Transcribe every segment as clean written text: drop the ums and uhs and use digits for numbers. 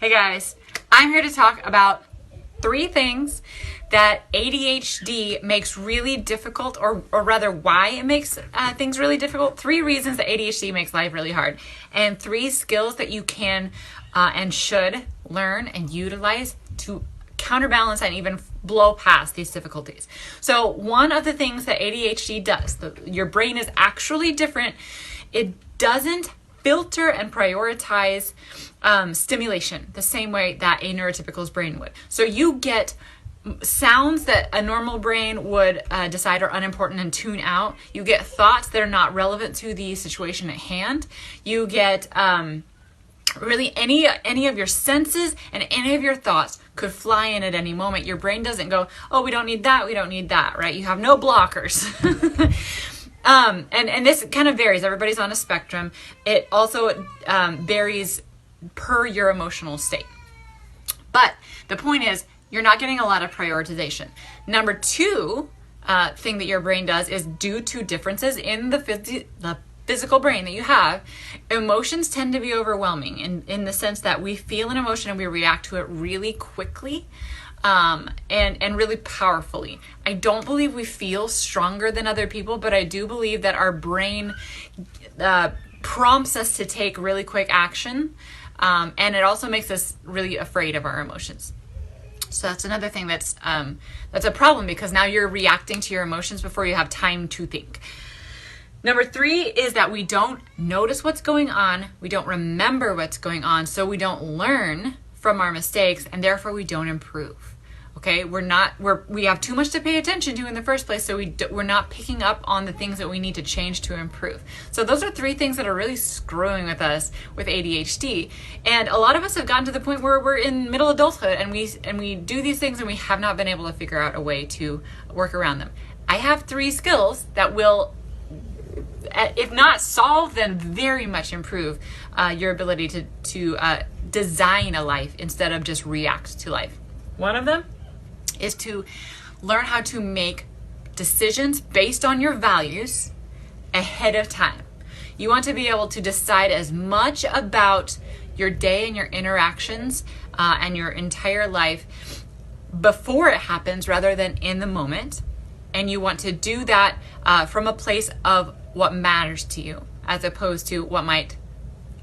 Hey guys, I'm here to talk about 3 things that ADHD makes really difficult, or rather why it makes things really difficult. 3 reasons that ADHD makes life really hard, and 3 skills that you can and should learn and utilize to counterbalance and even blow past these difficulties. So one of the things that ADHD does, your brain is actually different. It doesn't filter and prioritize stimulation the same way that a neurotypical's brain would. So you get sounds that a normal brain would decide are unimportant and tune out. You get thoughts that are not relevant to the situation at hand. You get really any of your senses and any of your thoughts could fly in at any moment. Your brain doesn't go, oh, we don't need that, right? You have no blockers. And this kind of varies. Everybody's on a spectrum. It also varies per your emotional state. But the point is, you're not getting a lot of prioritization. Number 2 thing that your brain does is, due to differences in the physical brain that you have, emotions tend to be overwhelming in the sense that we feel an emotion and we react to it really quickly. And really powerfully. I don't believe we feel stronger than other people, but I do believe that our brain prompts us to take really quick action, and it also makes us really afraid of our emotions. So that's another thing that's a problem, because now you're reacting to your emotions before you have time to think. Number 3 is that we don't notice what's going on, we don't remember what's going on, so we don't learn from our mistakes, and therefore we don't improve. Okay, we have too much to pay attention to in the first place, so we're not picking up on the things that we need to change to improve. So those are 3 things that are really screwing with us with ADHD. And a lot of us have gotten to the point where we're in middle adulthood and we do these things and we have not been able to figure out a way to work around them. I have 3 skills that will, if not solve, then very much improve your ability to design a life instead of just react to life. One of them is to learn how to make decisions based on your values ahead of time. You want to be able to decide as much about your day and your interactions and your entire life before it happens rather than in the moment. And you want to do that from a place of what matters to you, as opposed to what might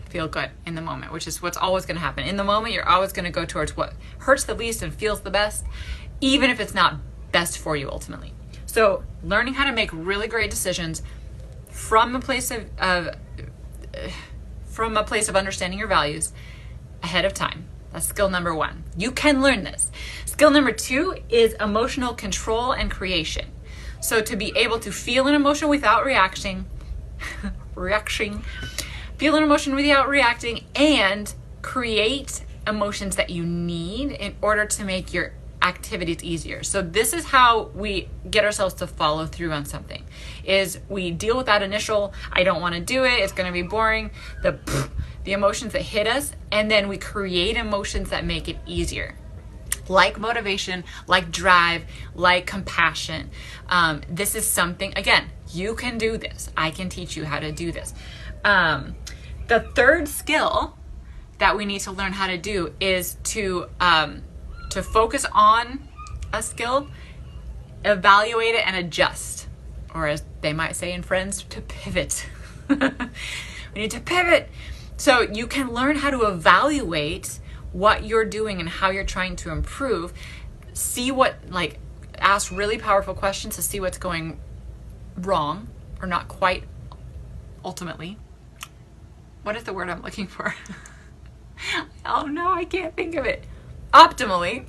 feel good in the moment, which is what's always going to happen. In the moment, you're always going to go towards what hurts the least and feels the best, even if it's not best for you ultimately. So learning how to make really great decisions from a place of understanding your values ahead of time. That's skill number 1. You can learn this. Skill number 2 is emotional control and creation. So to be able to feel an emotion without reacting, feel an emotion without reacting, and create emotions that you need in order to make your activities easier. So this is how we get ourselves to follow through on something, is we deal with that initial, I don't want to do it, it's going to be boring, the emotions that hit us, and then we create emotions that make it easier. Like motivation, like drive, like compassion. This is something, again, you can do this. I can teach you how to do this. The 3rd skill that we need to learn how to do is to focus on a skill, evaluate it, and adjust. Or as they might say in Friends, to pivot. We need to pivot. So you can learn how to evaluate what you're doing and how you're trying to improve. Ask really powerful questions to see what's going wrong, or not quite ultimately. What is the word I'm looking for? Oh no, I can't think of it. Optimally.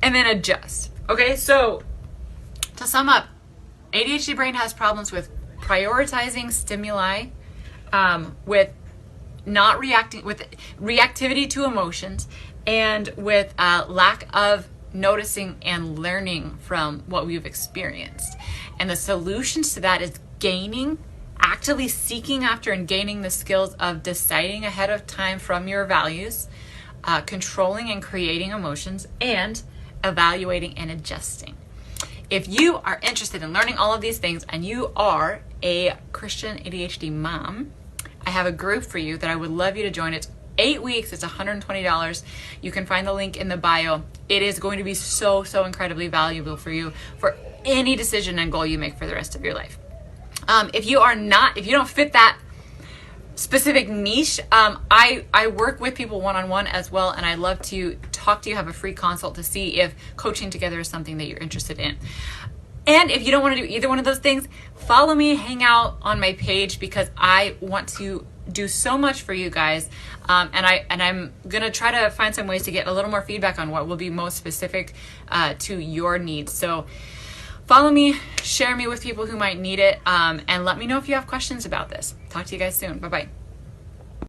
And then adjust. Okay, so to sum up, ADHD brain has problems with prioritizing stimuli, with not reacting, with reactivity to emotions, and with lack of noticing and learning from what we've experienced. And the solutions to that is actively seeking after and gaining the skills of deciding ahead of time from your values, controlling and creating emotions, and evaluating and adjusting. If you are interested in learning all of these things and you are a Christian ADHD mom, I have a group for you that I would love you to join. 8 weeks. It's $120. You can find the link in the bio. It is going to be so incredibly valuable for you for any decision and goal you make for the rest of your life. If you don't fit that specific niche, I work with people one-on-one as well, and I love to talk to you, have a free consult to see if coaching together is something that you're interested in. And if you don't want to do either one of those things, follow me, hang out on my page, because I want to do so much for you guys, and I'm gonna try to find some ways to get a little more feedback on what will be most specific to your needs. So follow me, share me with people who might need it, and let me know if you have questions about this. Talk to you guys soon. Bye-bye.